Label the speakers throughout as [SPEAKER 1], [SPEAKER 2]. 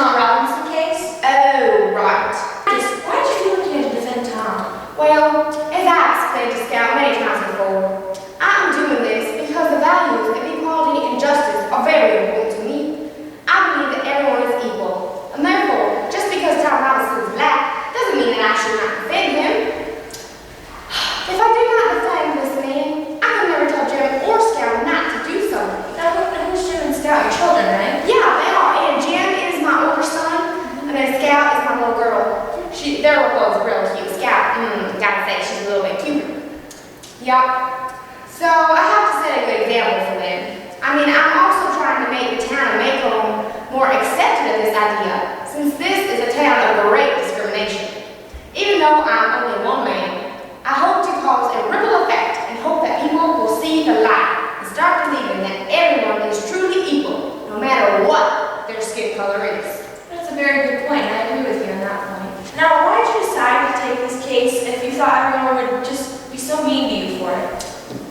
[SPEAKER 1] Tom Robinson case?
[SPEAKER 2] Oh, right.
[SPEAKER 1] Why did you feel like you had to defend Tom?
[SPEAKER 2] Well, as I've explained to Scout many times before, I'm doing this because the values of equality and justice are very important to me. I believe that everyone is equal, and therefore, just because Tom Robinson is black doesn't mean that I should not defend him. If I do not defend this man, I could never tell Jim or Scout not to do so.
[SPEAKER 1] Now, who's Jim and Scout? Your children, right?
[SPEAKER 2] Yeah, they are. And Jim is my older son, and then Scout is my little girl. They're both real cute. Scout, gotta say, she's a little bit cuter. Yup. So I have to set a good example for them. I mean, I'm also trying to make the town of Macomb more accepting of this idea, since this is a town of great discrimination. Even though I'm only one man, I hope to cause a ripple effect and hope that people will see the light and start believing that everyone is truly equal, no matter what their skin color is.
[SPEAKER 1] That's a very good point. I agree with you on that point. Now, why did you decide to take this case if you thought everyone would just be so mean to you for it?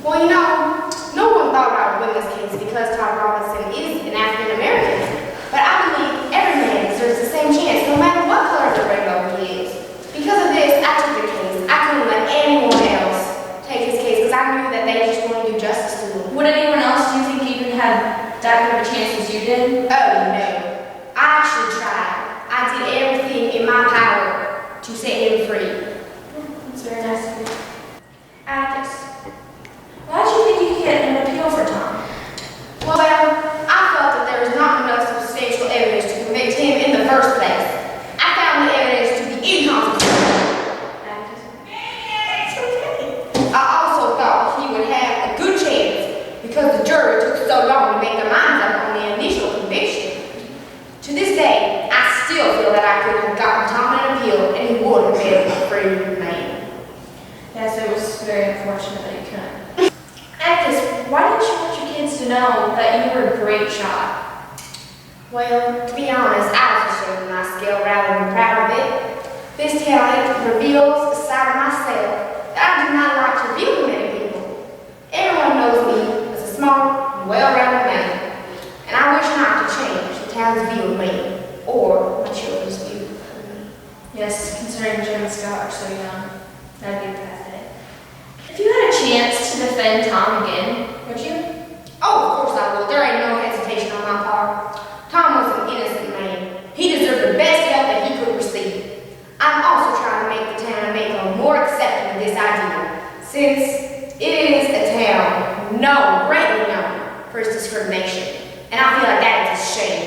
[SPEAKER 2] Well, you know, no one thought I would win this case because Tom Robinson is an African American. But I believe every man deserves the same chance, no matter what color of the rainbow he is. Because of this, I took the case. I couldn't let anyone else take his case because I knew that they just wanted to do justice to him.
[SPEAKER 1] Would anyone else, do you think, even have that good of a chance as you did?
[SPEAKER 2] Oh, no. I actually tried. I did everything in my power to set him free.
[SPEAKER 1] That's very nice of you. Atticus, why did you think you could get an appeal for Tom?
[SPEAKER 2] Well, I felt that there was not enough substantial evidence to convict him in the first place. I found the evidence to be inconsequential.
[SPEAKER 1] Atticus?
[SPEAKER 2] It's okay. I also thought he would have a good chance because the jury took so long to make their minds up on the initial conviction. To this day, I still feel that I could have gotten Tom an appeal and he would have been a free man.
[SPEAKER 1] Yes, it was very unfortunate that you couldn't. Atticus, why didn't you want your kids to know that you were a great shot?
[SPEAKER 2] Well, to be honest, I was ashamed of my skill rather than proud of it. This talent reveals a side of myself that I do not like to reveal to many people. Everyone knows me as a smart and well-rounded man, and I wish not to change the town's view of me or my children's view of me.
[SPEAKER 1] Yes, considering Jim and Scott are so young, that'd be pathetic. If you had a chance to defend Tom again, would you?
[SPEAKER 2] Oh, of course I will. There ain't no hesitation on my part. Tom was an innocent man. He deserved the best help that he could receive. I'm also trying to make the town of Macomb more accepting of this idea, since it is a town greatly known for its discrimination. And I feel like that is a shame.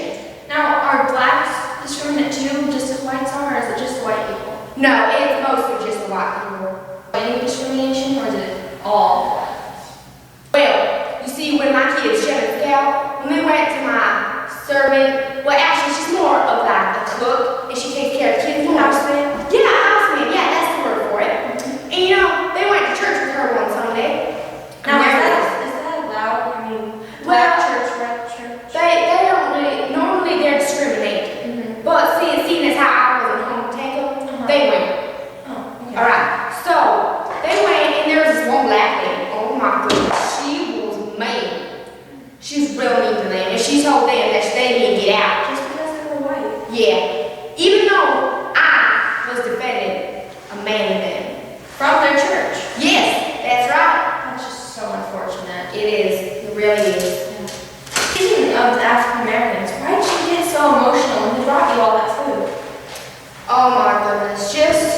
[SPEAKER 1] Now, are blacks discriminate too, just as whites are, or is it just white people?
[SPEAKER 2] No, it's mostly just the white people.
[SPEAKER 1] Any discrimination, or is it all?
[SPEAKER 2] Well, you see, when my kids, Shem and Scout, when they went to my servant, well, actually, she's more of like a cook, and she takes care of kids.
[SPEAKER 1] Houseman?
[SPEAKER 2] Yeah, houseman. Yeah, that's the word for it. And you know, they went to church with her one Sunday.
[SPEAKER 1] Now, is that allowed? I mean, black church, red church?
[SPEAKER 2] They don't really, normally they're discriminated. But seeing as how I was in home to take them, they went.
[SPEAKER 1] Oh, okay.
[SPEAKER 2] Alright, so they went and there was this one black lady. Oh my goodness, she was mean. She was real mean to them, and she told them that they need to get out.
[SPEAKER 1] Just because they were white?
[SPEAKER 2] Yeah, even though I was defending a man of them.
[SPEAKER 1] From their church?
[SPEAKER 2] Yes, that's right.
[SPEAKER 1] That's just so unfortunate.
[SPEAKER 2] It is, it really is.
[SPEAKER 1] Speaking of the African Americans, why did you get so emotional when he brought you all that food?
[SPEAKER 2] Oh my goodness, just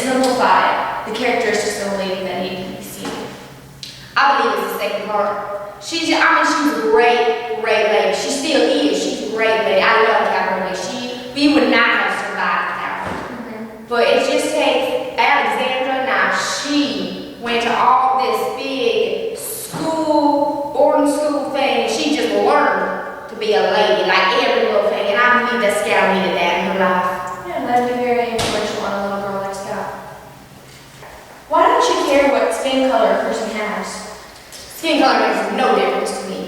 [SPEAKER 1] exemplify the characteristics of a lady that need to be seen?
[SPEAKER 2] I believe it's the second part. She's a great lady. She still is. She's a great lady. I love Cameron. We would not have survived without her. But it just takes Alexandra. Now she went to all this big boarding school thing. She just learned to be a lady, like every little thing. And I believe that Scout needed that in her life.
[SPEAKER 1] Yeah, that'd be very influential on a little girl like Scout. Why don't you care what skin color a person has?
[SPEAKER 2] Skin color makes no difference to me.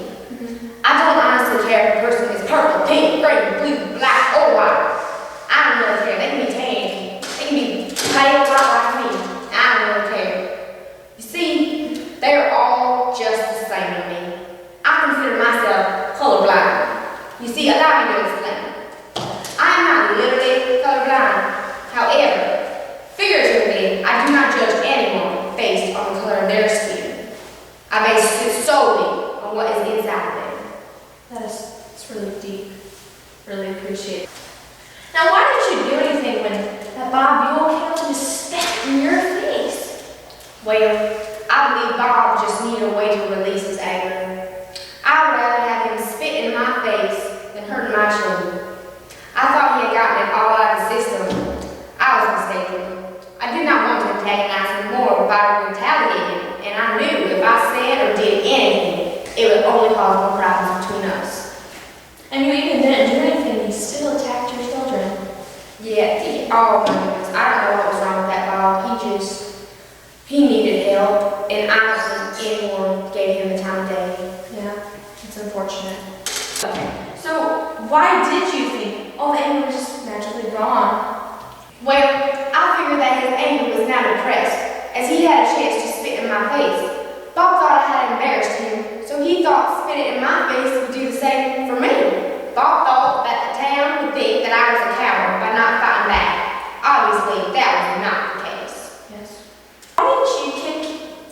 [SPEAKER 2] I don't honestly care if a person is purple, pink, green, blue, black, or white. I don't really care. They can be tan. They can be pale, white like me. I don't really care. You see, they are all just the same to me. I consider myself colorblind. You see, allow me to explain. I am not literally colorblind. However, figuratively, I do not judge anyone based on the color of their skin. I base it solely on what is inside of them.
[SPEAKER 1] That's really deep. Really appreciate it. Now, why didn't you do anything when that Bob Buell came up and just spat in your face?
[SPEAKER 2] Well, I believe Bob just needed a way to release his anger. I would rather have him spit in my face than hurt my children. I thought he had gotten it all out of his system. I was mistaken. I did not want to antagonize him more by retaliating, and I knew if I said or did anything, it would only cause more problems between us.
[SPEAKER 1] And you even didn't do anything, you still attacked your children.
[SPEAKER 2] Yeah, oh my goodness, I don't know what was wrong with that Bob. He needed help, and I don't think anyone gave him the time of day.
[SPEAKER 1] Yeah, it's unfortunate. So, why did you think all the anger was just magically gone?
[SPEAKER 2] Well, I figured that his anger was now depressed, as he had a chance to spit in my face. Bob thought I had embarrassed him, so he thought spitting in my face would do the same for me. Bob thought that the town would think that I was a coward by not fighting back. Obviously, that was not the case.
[SPEAKER 1] Yes. Why didn't you kick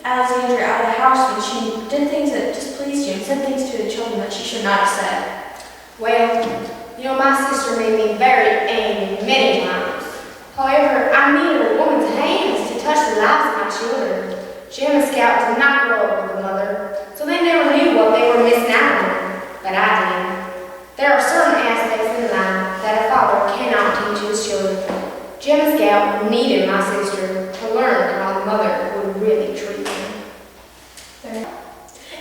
[SPEAKER 1] Alexandra out of the house when she did things that displeased you and said things to the children that she should not have said?
[SPEAKER 2] Well, my sister made me very angry many times. However, I needed a woman's hands to touch the lives of my children. Jim and Scout did not grow up with a mother, so they never knew what they were missing out on. But I did. There are certain aspects in life that a father cannot teach his children. Jim and Scout needed my sister to learn how the mother would really treat them.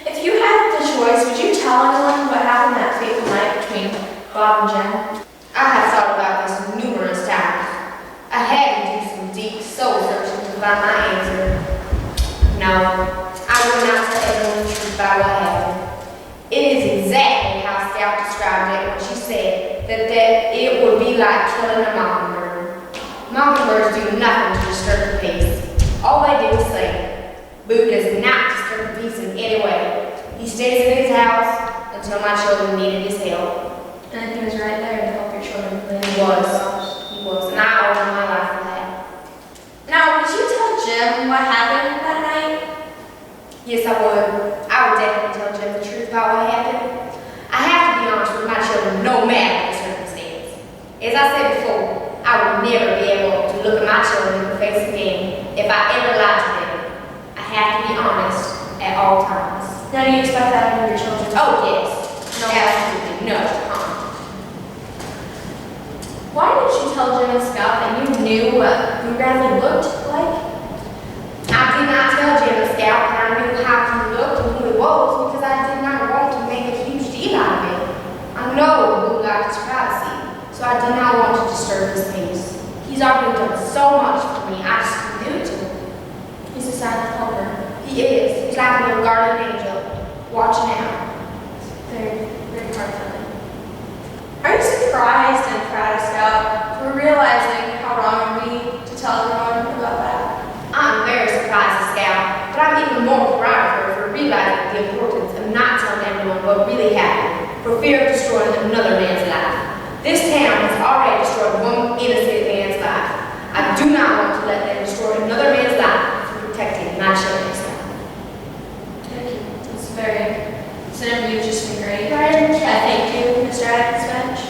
[SPEAKER 1] If you had the choice, would you tell anyone what happened that fateful night between Bob and Jen?
[SPEAKER 2] I have thought about this numerous times. I had to do some deep soul searching to find my answer. No, I would not tell everyone the truth about what happened. It is exactly how Scout described it when she said that it would be like killing a mockingbird. Mockingbirds do nothing to disturb the peace. All they do is sing. Boo does not disturb the peace in any way. He stays in his house until my children needed his help.
[SPEAKER 1] And he was right there to help your children.
[SPEAKER 2] He was, and I owe him my life for that.
[SPEAKER 1] Now, would you tell Jim what happened that night?
[SPEAKER 2] Yes, I would. I would definitely tell Jim the truth about what happened. I have to be honest with my children, no matter the circumstance. As I said before, I would never be able to look at my children in the face again if I ever lied to them. I have to be honest at all times.
[SPEAKER 1] Now, do you expect that out of your children?
[SPEAKER 2] Oh, yes. No, absolutely. No.
[SPEAKER 1] Why didn't you tell Jim and Scout that you knew what Boo Radley looked like?
[SPEAKER 2] I did not tell Jim and Scout that I knew how he looked and who he was because I did not want to make a huge deal out of it. I know Boo liked his privacy, so I did not want to disturb his peace. He's already done so much for me, I just couldn't do it to him.
[SPEAKER 1] He's a silent helper.
[SPEAKER 2] He is. He's like a little guardian angel, watching out.
[SPEAKER 1] Very, very heartfelt. Are you surprised and proud of Scout for realizing how wrong it would be to tell everyone about that?
[SPEAKER 2] I'm very surprised at Scout, but I'm even more proud of her for realizing the importance of not telling everyone what really happened for fear of destroying another man's life. This town has already destroyed one innocent man's life. I do not want to let them destroy another man's life for protecting my children's life.
[SPEAKER 1] Thank you. This interview has just been great. I thank you, Mr. Adams Bench.